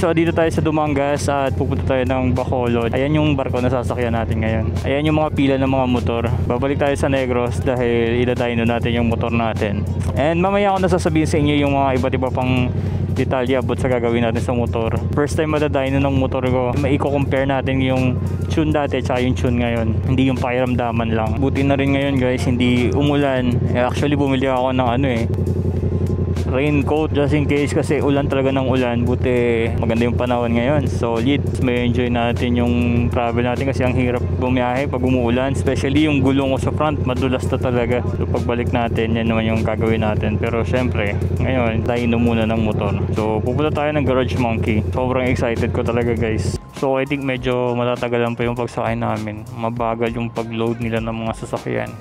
so dito tayo sa Dumangas at pupunta tayo ng Bacolod. Ayan yung barko na sasakyan natin ngayon. Ayan yung mga pila ng mga motor. Babalik tayo sa Negros dahil ida-dyno natin yung motor natin. And mamaya ako nasasabihin sa inyo yung mga iba't iba pang detalye abot sa gagawin natin sa motor. First time madadyno ng motor ko, maiko-compare natin yung tune dati at yung tune ngayon. Hindi yung pakiramdaman lang. Buti na rin ngayon guys, hindi umulan. Actually bumili ako ng raincoat just in case kasi ulan talaga ng ulan. Buti maganda yung panahon ngayon, solid. May enjoy natin yung travel natin kasi ang hirap bumiyahe pag umuulan, especially yung gulong ko sa front, madulas na talaga. So pagbalik natin, yan naman yung gagawin natin. Pero syempre, ngayon, dyno muna ng motor. So pupunta tayo ng Garage Monkey. Sobrang excited ko talaga guys. So I think medyo matatagalan pa yung pagsakay namin. Mabagal yung pag-load nila ng mga sasakyan.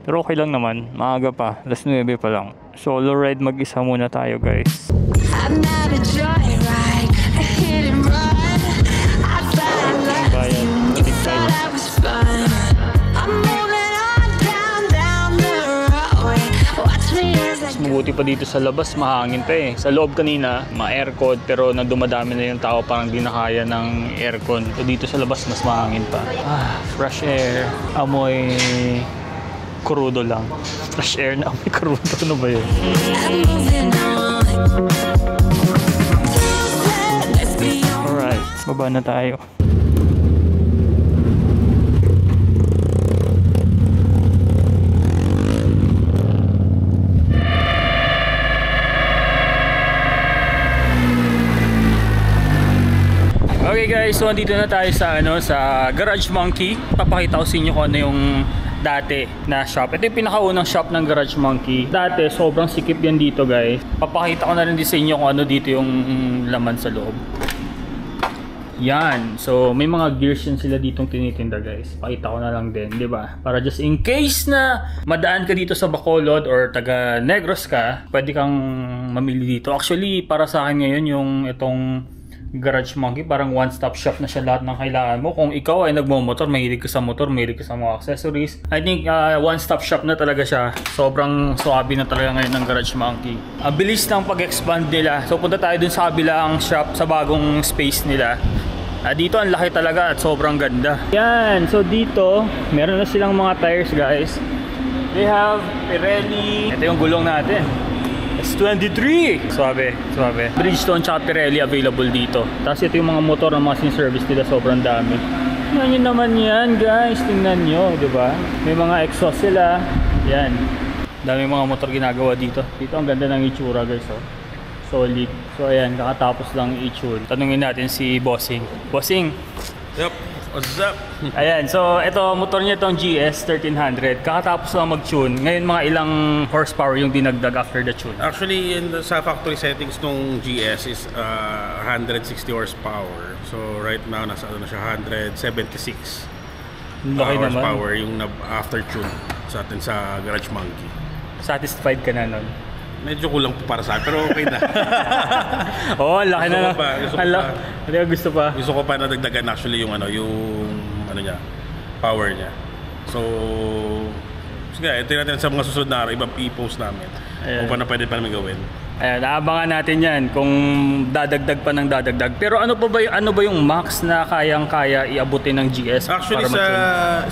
Pero okay lang naman, maaga pa, alas 9 pa lang. Solo ride mag-isa muna tayo guys. Mabuti pa dito sa labas, mahangin pa eh. Sa loob kanina, ma-aircon, pero na dumadami na yung tao, parang di na kaya ng aircon. So dito sa labas, mas mahangin pa. Fresh air, amoy krudo lang. Fresh air na amoy krudo. Ano ba yun? Alright, baba na tayo. Okay guys, so andito na tayo sa Garage Monkey. Papakita ko sa inyo kung ano yung dati na shop. Ito yung pinakaunang shop ng Garage Monkey. Dati sobrang sikip yan dito guys. Papakita ko na rin din sa inyo kung ano dito yung laman sa loob. Yan. So may mga gears yan sila ditong tinitinda guys. Pakita ko na lang din, di ba? Para just in case na madaan ka dito sa Bacolod or taga Negros ka, pwede kang mamili dito. Actually, para sa akin ngayon yung itong Garage Monkey, parang one-stop shop na siya, lahat ng kailangan mo. Kung ikaw ay nagmo-motor, mahilig ka sa motor, mahilig ka sa mga accessories, I think one-stop shop na talaga siya. Sobrang swabe na talaga ngayon ng Garage Monkey. Bilis ng pag-expand nila. So punta tayo dun sa kabilang shop, sa bagong space nila. Dito ang laki talaga at sobrang ganda. Yan, so dito meron na silang mga tires guys. They have Pirelli. Ito yung gulong natin, S23. Swabe. Bridgestone tsaka Pirelli available dito. Tapos ito yung mga motor na mga sin-service nila, sobrang dami. Tingnan nyo naman yan guys, tingnan nyo, diba? May mga exhaust sila. Yan, dami mga motor ginagawa dito. Dito ang ganda ng itsura guys, oh. Solid. So ayan, kakatapos lang i-tune. Tanungin natin si Bossing. Bossing! Yup, what's up? Ayan, so ito motor niya, itong GS 1300. Kakatapos lang mag-tune. Ngayon mga ilang horsepower yung dinagdag after the tune? Actually, sa factory settings nung GS is 160 horsepower. So right now nasa na siya 176 horsepower yung after tune sa atin sa Garage Monkey. Satisfied ka na nun? Medyo kulang po para sa akin, pero okay na. Oo, laki na. Gusto pa. Gusto ko pa nadagdagan actually yung niya, power niya. So, sige, ito natin sa mga susunod na araw, ibang i-post namin. Ayan. Kung paano pwede pa namin gawin. Ayan, naabangan natin yan kung dadagdag pa ng dadagdag. Pero ano ba yung max na kayang-kaya iabutin ng GS? Actually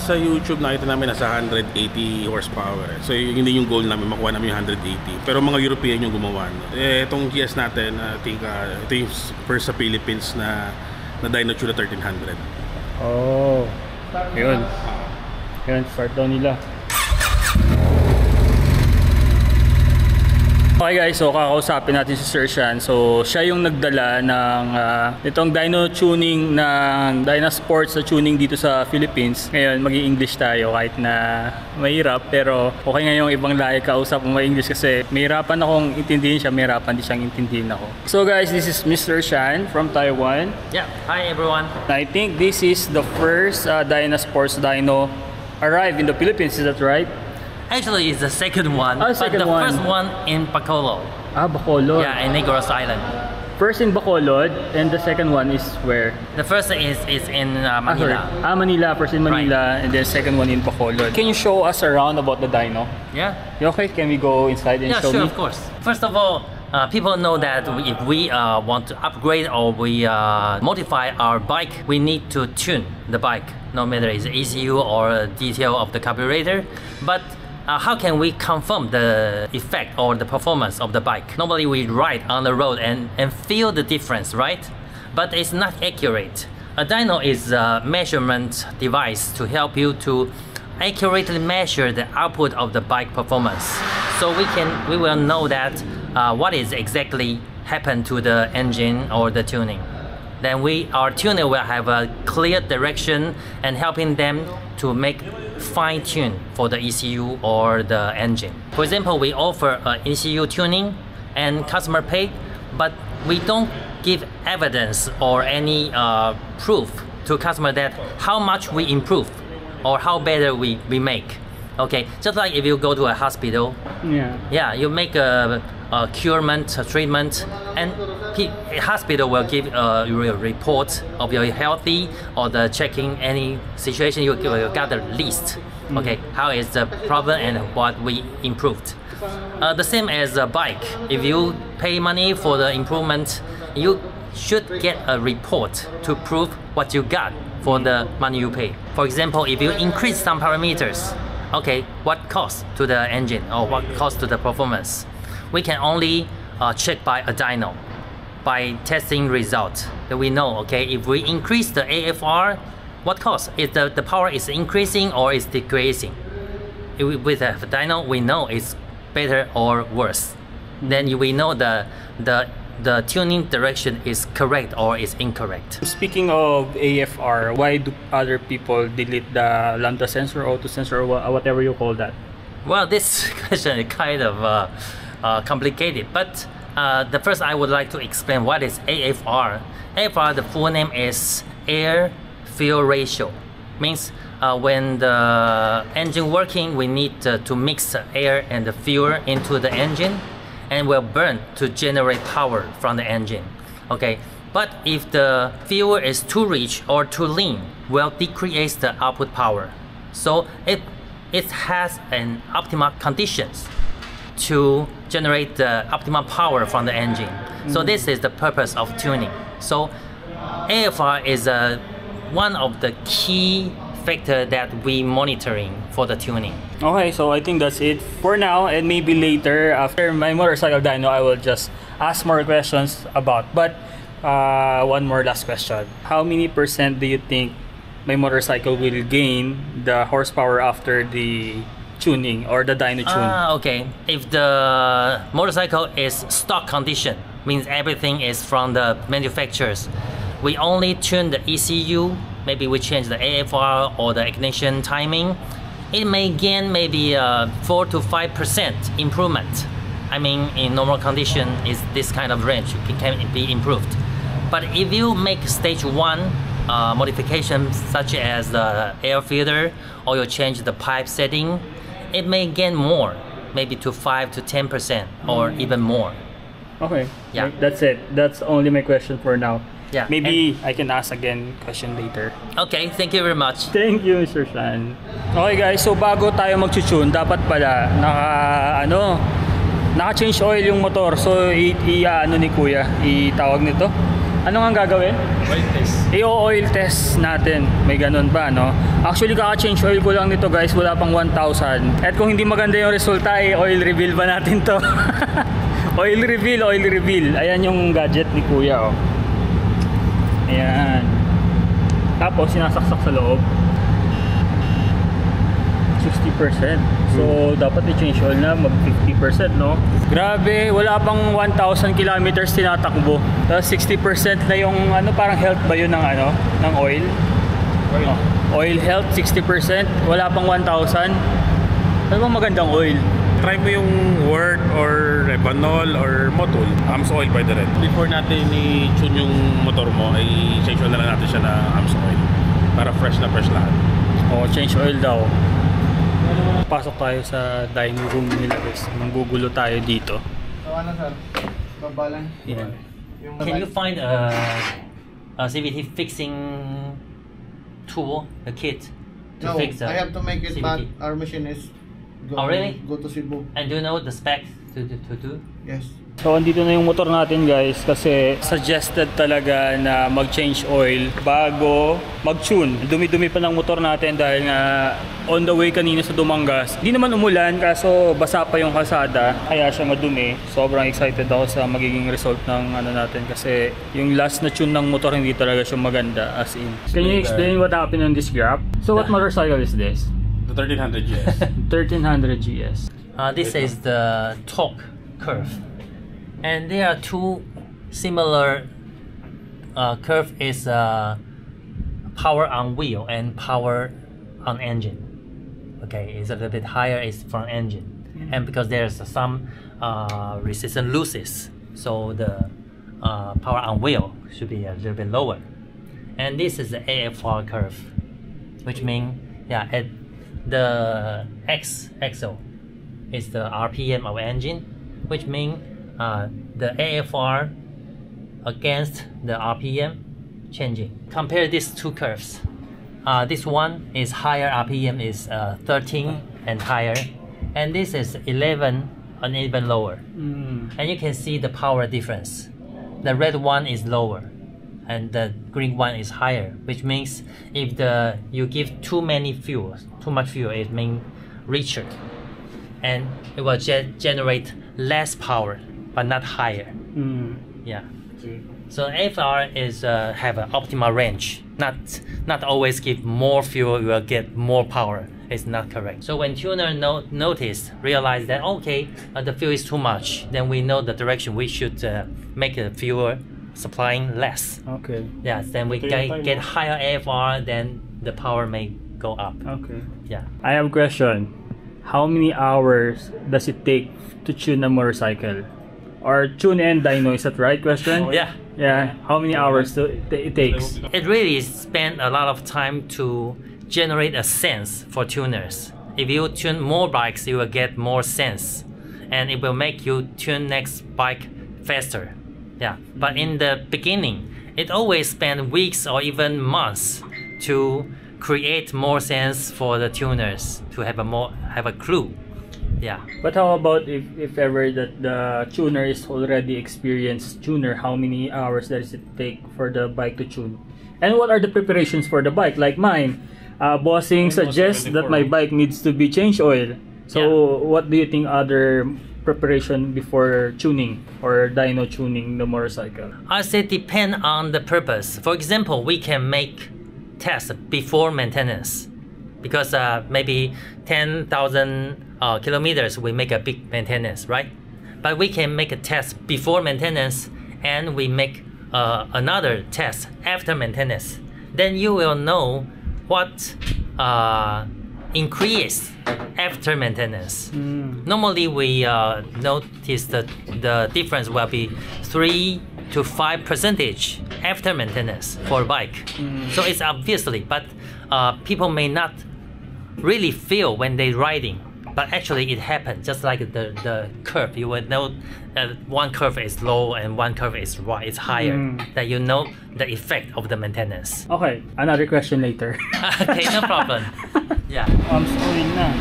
sa YouTube nakita namin nasa 180 horsepower. So hindi yung goal namin, makuha namin yung 180. Pero mga European yung gumawa. Itong GS natin, I think ito yung first sa Philippines na dyno tune 1300. Oh, yun. Yun, start daw nila. Okay guys, so kakausapin natin si Sir Sean. So siya yung nagdala ng itong dyno tuning ng Dynasports sa tuning dito sa Philippines. Ngayon mag-i-English tayo kahit na mahirap, pero okay nga yung ibang lahi kausap mo ma-English kasi mahirapan akong intindihin siya, mahirapan din siyang intindihin ako. So guys, this is Mr. Sean from Taiwan. Yeah, hi everyone. I think this is the first Dynasports dyno arrived in the Philippines, is that right? Actually, it's the second one, second but the one. first one in Bacolod. Bacolod. Yeah, in Negros Island. First in Bacolod, and the second one is where? The first is in Manila. Manila. First in Manila, right. And then second one in Bacolod. Can you show us around about the dyno? Yeah. Okay, can we go inside and show me? Yeah, sure, of course. First of all, people know that if we want to upgrade or we modify our bike, we need to tune the bike, no matter it's ECU or detail of the carburetor. But how can we confirm the effect or the performance of the bike? Normally we ride on the road and feel the difference, right? But it's not accurate. A dyno is a measurement device to help you to accurately measure the output of the bike performance. So we will know that what is exactly happened to the engine or the tuning. Then our tuner will have a clear direction and helping them to make fine tune for the ECU or the engine. For example, we offer ECU tuning and customer pay, but we don't give evidence or any proof to customer that how much we improve or how better we make. Okay, just like if you go to a hospital, you make a curement, a treatment, and hospital will give a report of your healthy or the checking any situation you got the list. Okay, how is the problem and what we improved. The same as a bike. If you pay money for the improvement, you should get a report to prove what you got for the money you pay. For example, if you increase some parameters, okay, what cost to the engine or what cost to the performance? We can only check by a dyno, by testing result that we know, okay, if we increase the AFR, what cost? Is the power is increasing or is decreasing? With a dyno, we know it's better or worse. Then we know the tuning direction is correct or is incorrect. Speaking of AFR, why do other people delete the lambda sensor, auto sensor, or whatever you call that? Well, this question is kind of complicated, but the first I would like to explain what is AFR. AFR, the full name is air fuel ratio. Means when the engine working, we need to mix the air and the fuel into the engine and will burn to generate power from the engine. Okay, but if the fuel is too rich or too lean, will decrease the output power. So it has an optimal conditions to generate the optimal power from the engine. So this is the purpose of tuning. So AFR is one of the key factor that we monitoring for the tuning. Okay, so I think that's it for now, and maybe later after my motorcycle dyno I will just ask more questions about. But one more last question. How many percent do you think my motorcycle will gain the horsepower after the tuning or the dyno tune? Okay, if the motorcycle is stock condition, means everything is from the manufacturers, we only tune the ECU, maybe we change the AFR or the ignition timing, it may gain maybe 4 to 5% improvement. I mean, in normal condition, is this kind of range, it can be improved. But if you make stage 1 modifications such as the air filter or you change the pipe setting, it may gain more, maybe to 5 to 10% or even more. Okay, yeah, that's it. That's only my question for now. Yeah, maybe I can ask again question later. Okay, thank you very much. Thank you, Mr. Shan. Okay guys, so bago tayo mag-tune, dapat pala naka-change oil yung motor. So ano ni Kuya, itawag nito. Ano nga gagawin? Oil test. I-oil test natin. May ganun pa, no? Actually, kaka-change oil ko lang nito guys. Wala pang 1,000. At kung hindi maganda yung resulta, oil reveal ba natin to? Oil reveal, oil reveal. Ayan yung gadget ni Kuya, oh. Ayan. Tapos, sinasaksak sa loob. 60%. So, dapat i-change oil na mag 50%, no? Grabe, wala pang 1,000 kilometers tinatakbo. Tapos 60% na yung parang health ba yun ng ng oil? Oil. Oil health 60%, wala pang 1,000. Ano bang magandang oil? Try mo yung Word or Revanol or Motul. AMSOIL by the red. Before natin i-tune yung motor mo, ay change oil na lang natin siya na AMSOIL para fresh na fresh lahat. Change oil daw. Pasok tayo sa dining room nila guys. Manggugulo tayo dito. So sir? Babalan? Yeah. Can you find a CVT fixing tool, a kit to No, fix I have to make it, CVT? but our machine is Oh, really? go to Cebu. And do you know the specs? to do. Yes. So andito na yung motor natin guys kasi suggested talaga na mag-change oil bago mag-tune. Dumi-dumi pa ng motor natin dahil nga on the way kanina sa Dumangas. Hindi naman umulan kaso basa pa yung kalsada kaya siya madumi. Sobrang excited ako sa magiging result ng ano natin kasi yung last na tune ng motor hindi talaga siya maganda as in. Can you explain what happened on this grab? So what motorcycle is this? The 1300 GS. 1300 GS. This is the torque curve. And there are two similar curve is power on wheel and power on engine. Okay, it's a little bit higher is front engine, and because there's some resistance losses, so the power on wheel should be a little bit lower. And this is the AFR curve, which means the XO is the RPM of engine, which means the AFR against the RPM changing. Compare these two curves. This one is higher RPM is 13 and higher, and this is 11 and even lower. And you can see the power difference. The red one is lower and the green one is higher, which means if you give too much fuel, it means richer, and it will generate less power but not higher. Yeah. So AFR is have an optimal range. Not always give more fuel, you will get more power. It's not correct. So when tuner realize that okay, the fuel is too much, then we know the direction we should make the fuel supplying less. Okay. Yes, then we get higher AFR, then the power may go up. Okay. Yeah. I have a question. How many hours does it take to tune a motorcycle? Or tune and dyno, is that right question? Yeah. Yeah. How many hours it takes? It really spend a lot of time to generate a sense for tuners. If you tune more bikes, you will get more sense, and it will make you tune next bike faster. Yeah. But in the beginning, it always spend weeks or even months to create more sense for the tuners to have a clue. Yeah. But how about if ever that the tuner is already experienced tuner, how many hours does it take for the bike to tune? And what are the preparations for the bike? Like mine, Bossing suggests that my bike needs to be change oil. So what do you think other preparation before tuning or dyno tuning the motorcycle? I say depend on the purpose. For example, we can make tests before maintenance, because maybe 10,000 kilometers we make a big maintenance, right? But we can make a test before maintenance and we make another test after maintenance. Then you will know what increase after maintenance. Normally we notice that the difference will be 3 to 5% after maintenance for a bike. So it's obviously, but people may not really feel when they're riding, but actually it happens. Just like the curve, you will know one curve is low and one curve is higher, that you know the effect of the maintenance. Okay, another question later. Okay, no problem. Yeah. Arms oil na.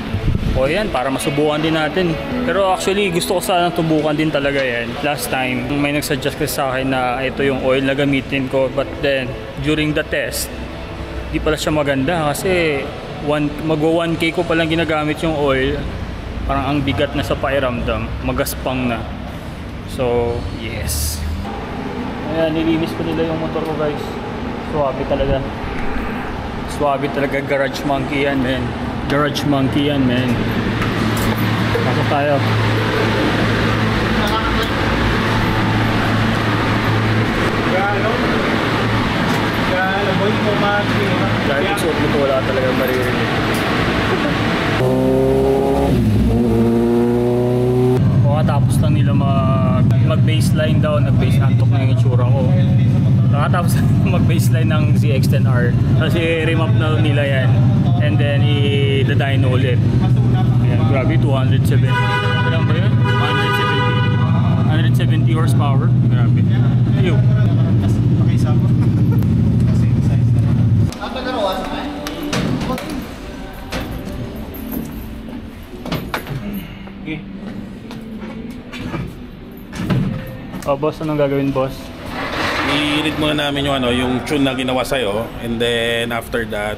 O yan, para masubukan din natin. Pero actually, gusto ko sana tubukan din talaga yan. Last time, may nagsuggest kasi sa akin na ito yung oil na gamitin ko. But then, during the test, di pala siya maganda kasi magwa 1K ko palang ginagamit yung oil. Parang ang bigat na sa pakiramdam. Magaspang na. So, yes. Ayan, nilinis ko nila yung motor ko guys. Swabe talaga. Swabe talaga. Garage monkey yan, man. Garage monkey yan, man. Pasok tayo. Dahil yung suot mo ito, wala talaga maririnig. Tapos lang nila mag-baseline daw, nag-base antok na yung itsura ko. Nakatapos mag-baseline ng ZX-10R kasi remap na nila yan, and then i-dyno ulit. Ayan, grabe, 270. Ilan ba yun? 170 horsepower. Grabe. Ayun. Pakisa mo. Kasi size na lang. Pagkaroon naman. Okay. Oh, boss, anong gagawin, boss? I-read muna namin yung yung tune na ginawa sa'yo, and then after that,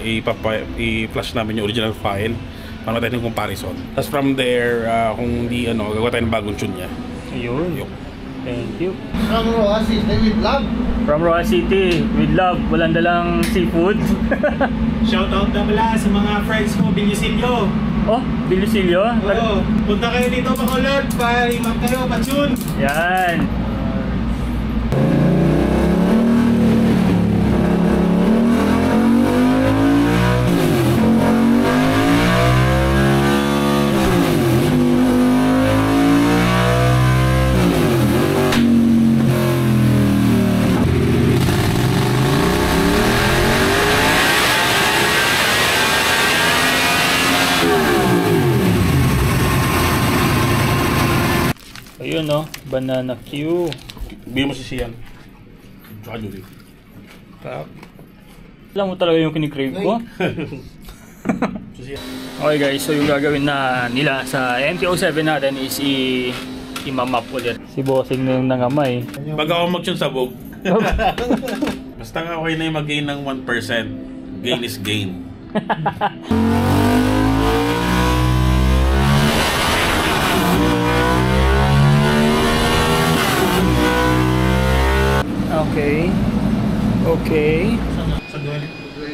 i-flash namin yung original file para tayo ng comparison. Tapos from there, kung di gagawa tayo ng bagong tune niya. Ayun. Thank you. From Roa City with love. From Roa City with love. Walang dalang seafood. Shoutout na pala sa mga friends ko, Bilisilio. Oh, Bilisilio? Oo, punta kayo dito Bacolod, pa-imap kayo, pa-tune. Yan. Ayun no, Banana Q. Bigyan mo si Sian. Tsaka Julie. Alam mo talaga yung kinikrave ko? Okay guys, so yung gagawin na nila sa MT-07 natin is i-map ulit. Si Bossing na yung nangamay. Pag ako mag-tune sabog, basta nga okay na yung mag-gain ng 1%. Gain is gain. Okay. Okay. Sa duel.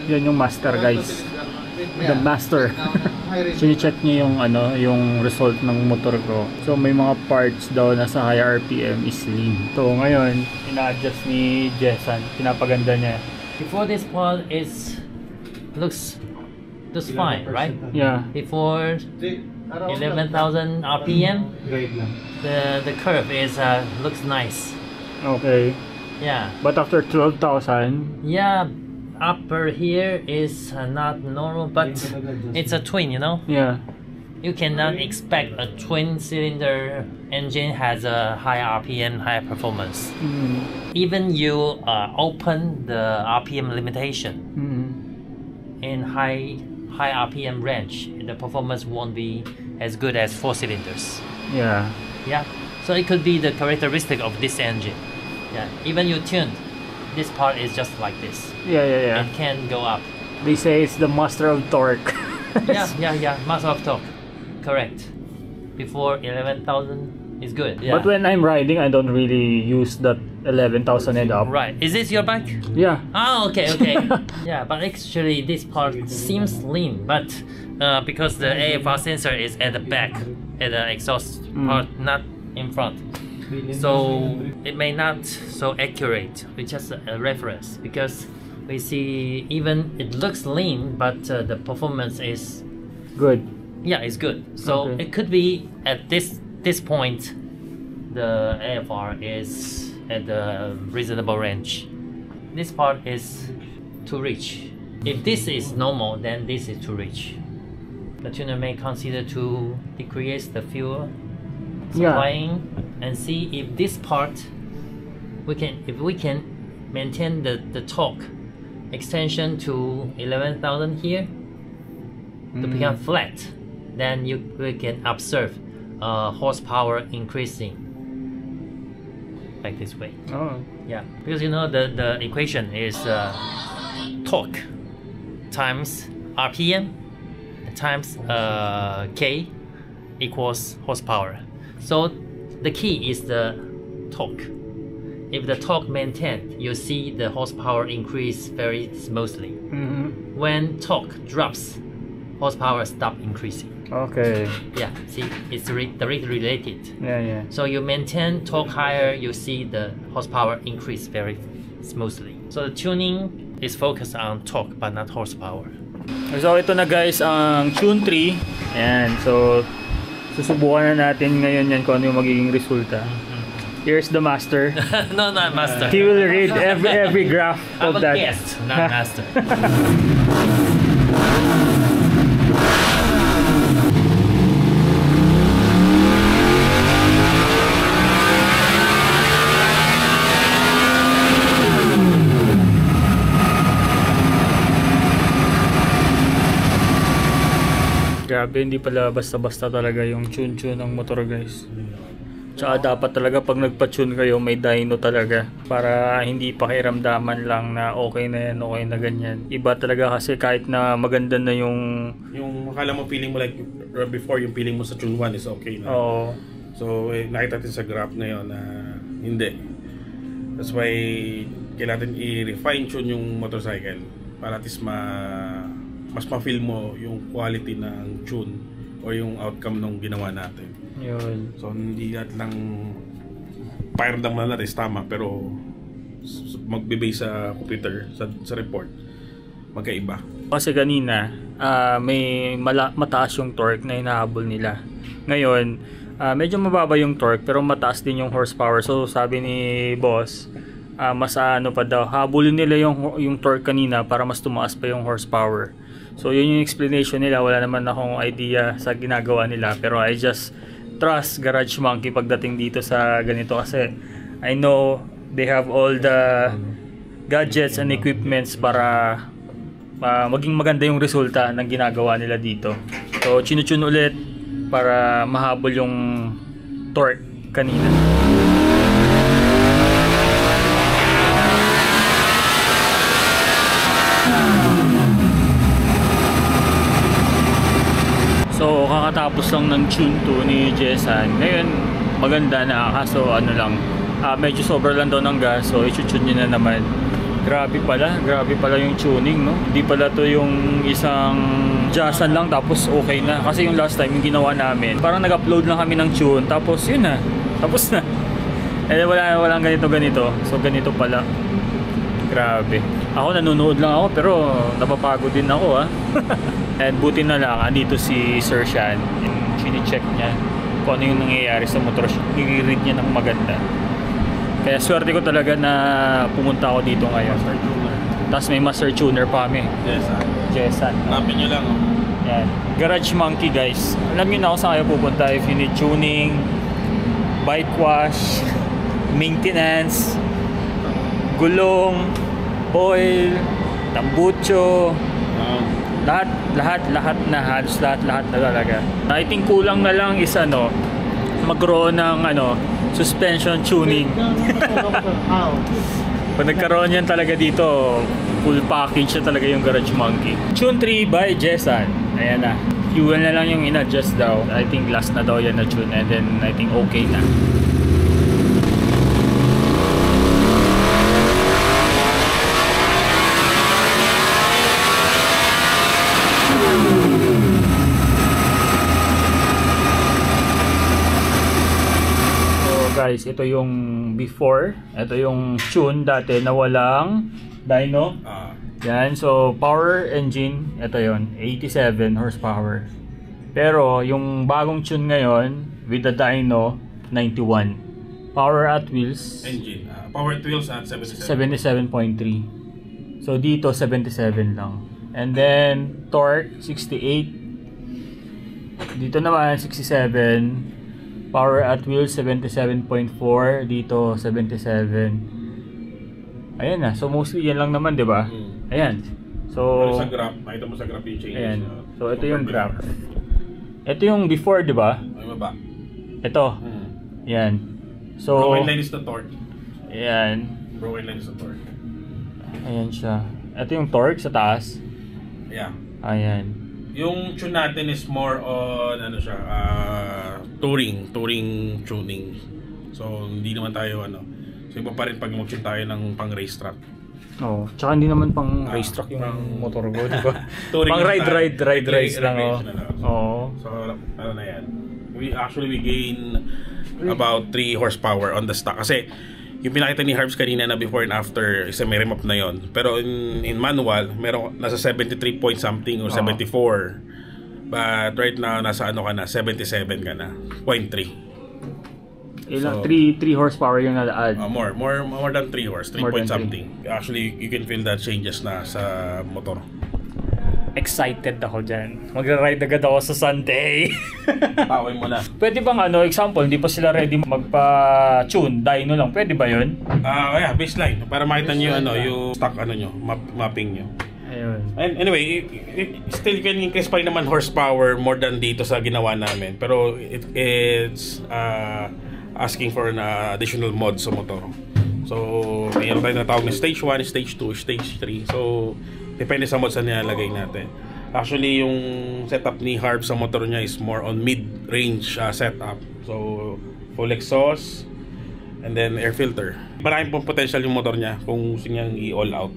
Yan yung master guys. The master. Sini-check niya yung yung result ng motor ko. So may mga parts daw na sa high RPM is lean. So ngayon, ina-adjust ni Jessan. Pinapaganda niya. Before this part is looks fine, right? Yeah. Before 11,000 RPM, Guide lang. the curve is looks nice. Okay. Yeah. But after 12,000, Yeah, upper here is not normal, but it's a twin, you know. yeah. You cannot expect a twin cylinder engine has a high RPM, high performance. Even you open the RPM limitation in high RPM range, the performance won't be as good as 4 cylinders. Yeah. Yeah, so it could be the characteristic of this engine. Yeah, even you tuned, this part is just like this. Yeah. It can go up. They say it's the master of torque. Yeah, master of torque. Correct. Before 11,000 is good. Yeah. But when I'm riding, I don't really use that 11,000 and up. Right, is this your bike? Yeah. Oh, okay. Yeah, but actually this part seems lean, but because the AFR sensor is at the back, at the exhaust part, not in front. So it may not so accurate with just a reference, because we see even it looks lean, but the performance is Good. yeah, it's good. So Okay. it could be at this point the AFR is at the reasonable range. This part is too rich. If this is normal, then this is too rich. The tuner may consider to decrease the fuel supplying and see if this part if we can maintain the torque extension to 11,000 here to become flat, then we can observe horsepower increasing like this way. Oh. Yeah, because you know the equation is torque times RPM times K equals horsepower. So the key is the torque. If the torque maintained, you see the horsepower increase very smoothly. When torque drops, horsepower stop increasing. Okay. Yeah, see, it's directly related. Yeah. So you maintain torque higher, you see the horsepower increase very smoothly. So the tuning is focused on torque but not horsepower. So ito na guys ang Tune 3. Ayan. So susubukan na natin ngayon yan kung ano yung magiging resulta. Here's the master. No, not master. He will read every graph I'm of a that. guest, not master. Grabe, hindi pala basta-basta talaga yung tune ng motor guys. Tsaka dapat talaga pag nagpa-tune kayo, may dyno talaga. Para hindi pakiramdaman lang na okay na yan, okay na ganyan. Iba talaga kasi kahit na maganda na yung akala mo feeling mo like before, yung feeling mo sa tune 1 is okay na. Oo. So nakita natin sa graph ngayon na hindi. That's why kailangan i-refine tune yung motorcycle para at least mas ma-feel mo yung quality ng tune or yung outcome ng ginawa natin. Yun. So hindi lahat lang pakiramdam mo na natin tama, pero magbe-base sa computer, sa report, magkaiba. Kasi kanina may mataas yung torque na hinahabol nila. Ngayon medyo mababa yung torque pero mataas din yung horsepower. So sabi ni boss, mas pa daw, habulin nila yung torque kanina para mas tumaas pa yung horsepower. So yun yung explanation nila. Wala naman akong idea sa ginagawa nila, pero I just trust Garage Monkey pagdating dito sa ganito kasi I know they have all the gadgets and equipments para maging maganda yung resulta ng ginagawa nila dito. So chinu-tune ulit para mahabol yung torque kanina. So kakatapos lang ng tune 2 ni Jessan. Ngayon maganda na, kaso medyo sobra lang daw ng gas, so i-tune niya na naman. Grabe pala yung tuning, no? Hindi pala to yung isang Jessan lang tapos okay na. Kasi yung last time yung ginawa namin, parang nag-upload lang kami ng tune tapos yun na, tapos na. Walang ganito. So ganito pala. Grabe. Ako nanonood lang ako pero napapagod din ako And buti na lang andito si Sir Shan. Chine-check niya kung ano yung nangyayari sa motor. I-read niya ng maganda. Kaya swerte ko talaga na pumunta ako dito ngayon. Tapos may master tuner pa kami. Jessan. Hanapin nyo lang. Yan. Garage Monkey guys. Alam niyo na kung saan kayo pupunta if you need tuning, bike wash, maintenance, gulong, oil, tambucho, lahat na, halos lahat na talaga. I think kulang na lang is magkaroon ng suspension tuning. Pag nagkaroon yan talaga dito, full package na talaga yung Garage Monkey. Tune 3 by Jessan. Ayan na. Fuel na lang yung in-adjust daw. I think last na daw yan na tune and then I think okay na. Guys, ito yung before, ito yung tune dati na walang dyno. Yan, so power engine, ito yon 87 horsepower. Pero yung bagong tune ngayon with the dyno 91. Power at wheels engine, power at wheels at 77.3. So dito 77 lang. And then torque 68. Dito naman 67. Power at wheels 77.4, dito 77. Ayan na. So mostly yan lang naman, 'di ba? Ayan. So sa graph, makita mo sa graph yung changes. Ayan. So ito yung graph. Ito yung before, 'di ba? Ay baba. Ito. Ayan. So broken line is the torque. Ayan. Broken line is the torque. Ayan siya. Ito yung torque sa taas. Yeah. Ayan. Yung tune natin is more on touring tuning. So hindi naman tayo so iba pa rin pag mag-tune tayo ng pang racetrack. Oh, tsaka hindi naman pang racetrack yung motor ko, di ba? Pang ride lang So na yan. We gain about 3 horsepower on the stock kasi yung pinakita ni Harbs kanina na before and after is may remap na yon. Pero in manual, meron nasa 73 point something or 74. But right now nasa 77 ka na. 0.3. Ilang 3 horsepower yung na-add. More than 3 horse, 3 point something. Actually, you can feel that changes na sa motor. Excited ako dyan. Magra-ride agad ako sa Sunday. Paway mo na. Pwede bang example, hindi pa sila ready magpa-tune, dyno lang. Pwede ba yun? Yeah, baseline. Para makita nyo yung stock nyo, mapping nyo. Ayun. And anyway, still can increase pa rin naman horsepower more than dito sa ginawa namin. Pero it's asking for an additional mod sa motor. So, mayroon tayo na tawag na stage 1, stage 2, stage 3. So, depende sa mods na nilalagay natin. Actually, yung setup ni Harv sa motor niya is more on mid-range setup. So, full exhaust and then air filter. Maraming pong potential yung motor niya kung gusto niyang i-all out.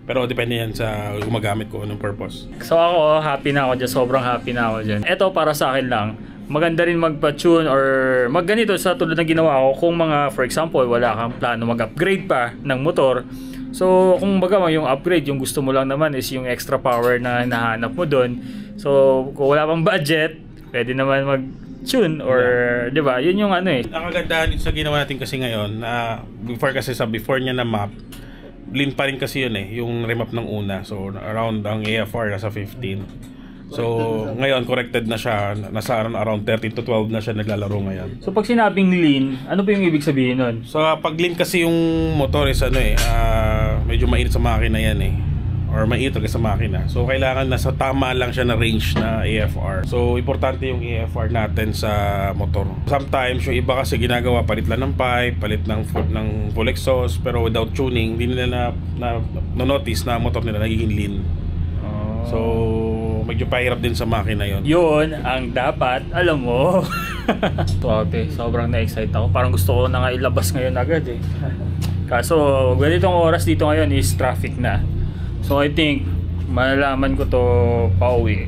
Pero depende yan sa gumagamit ko anong purpose. So ako, happy na ako dyan. Sobrang happy na ako dyan. Ito para sa akin lang. Maganda rin magpa-tune or magganito sa tulad ng ginawa ko kung mga, for example, wala kang plano mag-upgrade pa ng motor. So kung baga yung upgrade, yung gusto mo lang naman is yung extra power na nahanap mo doon. So kung wala pang budget, pwede naman mag-tune or di ba? Yun yung ano eh. Ang kagandahan sa ginawa natin kasi ngayon na before niya na map, lean pa rin kasi yun eh, yung remap ng una. So around ang AFR nasa 15. So, ngayon corrected na siya, nasa around 13 to 12 na siya naglalaro ngayon. So, pag sinabing lean, ano ba yung ibig sabihin nun? So, pag lean kasi yung motor is ano eh, medyo mainit sa makina yan eh. Or mainit talaga sa makina. So, kailangan nasa tama lang siya na range na AFR. So, importante yung AFR natin sa motor. Sometimes, yung iba kasi ginagawa, palit lang ng pipe, palit ng full exhaust, pero without tuning, hindi nila na-notice na motor nila nagiging lean. So, medyo pahirap din sa makina yon. Yun ang dapat alam mo. Grabe, sobrang na-excite ako. Parang gusto ko na nga ilabas ngayon agad eh. Kaso, ganitong oras dito ngayon is traffic na. So, I think malalaman ko to pauwi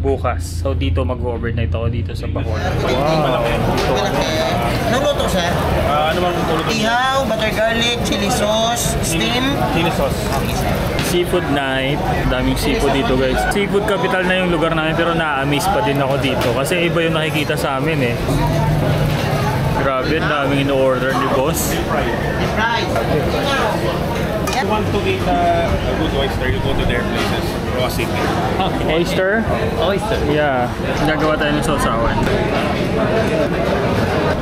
bukas. So, dito mag-overnight ako dito sa Bacolod. Wow! Anong luto, sir? Ano bang luto? Ihaw, butter garlic, chili sauce, steam. Chili sauce. Seafood night. Daming seafood dito, guys. Seafood capital na yung lugar namin pero na-amaze pa din ako dito kasi iba yung nakikita sa amin eh. Grabe, daming in-order ni boss. Fries. If you want to eat a good oyster, you go to their places. Raw City. Oyster? Oyster. Yeah. Gagawa tayo ng sausawan.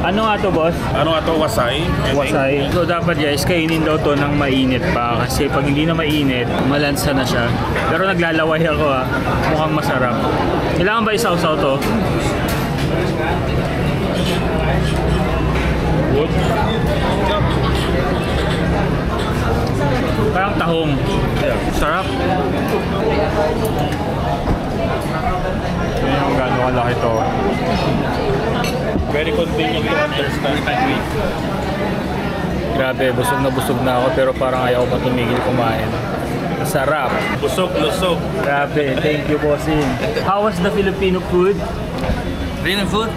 Ano nga to, boss? Ano nga to? Wasay. Wasay. So dapat guys, kainin daw to ng mainit pa kasi pag hindi na mainit, malansa na siya. Pero naglalaway ako ah. Mukhang masarap. Kailangan ba isaw-saw to? Good. Parang tahong. Sarap. Yan yung gano'ng kalaki to. Very convenient to understand. Grabe, busog na ako pero parang ayaw pa tumigil kumain. Sarap. Busog, lusog. Grabe, thank you, bossing. How was the Filipino food? Filipino food?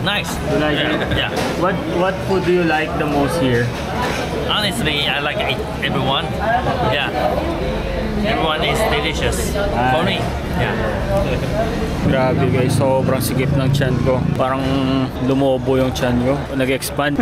Nice. You like it? Yeah. What food do you like the most here? Honestly, I like everyone. Yeah. Everyone is delicious. For me. Yeah. Grabe guys, sobrang sigip ng tiyan ko. Parang lumobo yung tiyan ko. Nag-expand.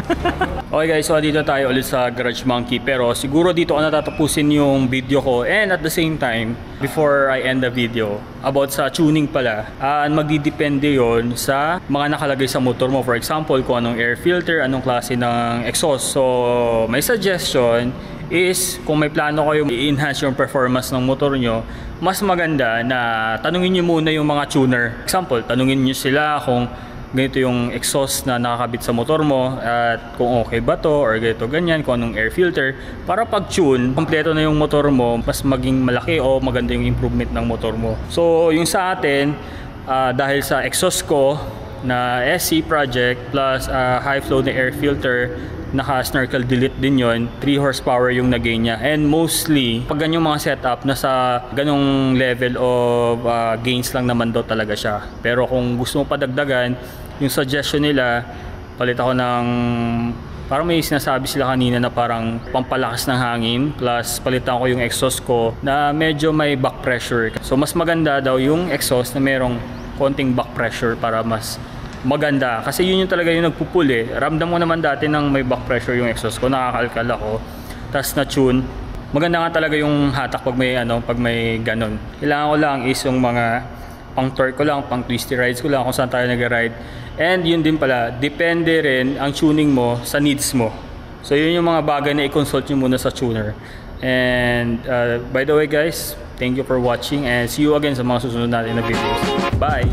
Okay guys, so dito tayo ulit sa Garage Monkey. Pero siguro dito ko natatapusin yung video ko. And at the same time, before I end the video, about sa tuning pala, magdidepende yon sa mga nakalagay sa motor mo. For example, kung anong air filter, anong klase ng exhaust. So, may suggestion is kung may plano kayo i-enhance yung performance ng motor nyo, mas maganda na tanungin nyo muna yung mga tuner. Example, tanungin nyo sila kung ganito yung exhaust na nakakabit sa motor mo at kung okay ba to or ganito ganyan, kung anong air filter, para pag tune, kompleto na yung motor mo, mas maging malaki o maganda yung improvement ng motor mo. So yung sa atin, dahil sa exhaust ko na SC project plus high flow na air filter, naka-snarkel delete din yon, 3 horsepower yung na-gain niya. And mostly, pag ganyang mga setup, nasa ganong level of gains lang naman daw talaga siya. Pero kung gusto mo padagdagan, yung suggestion nila, palit ako ng, parang may sinasabi sila kanina na parang pampalakas ng hangin, plus palitan ko yung exhaust ko na medyo may back pressure. So mas maganda daw yung exhaust na merong konting back pressure para mas maganda, kasi yun yung talaga yung nagpupul eh. Ramdam mo naman dati nang may back pressure yung exhaust ko, nakakalkal ako, tas na tune. Maganda nga talaga yung hatak pag may pag may ganon. Kailangan ko lang is yung mga pang torque ko lang, pang twisty rides ko lang kung saan tayo nag-ride. And yun din pala, depende rin ang tuning mo sa needs mo. So yun yung mga bagay na i-consult nyo muna sa tuner. And by the way guys, thank you for watching and see you again sa mga susunod natin na videos. Bye!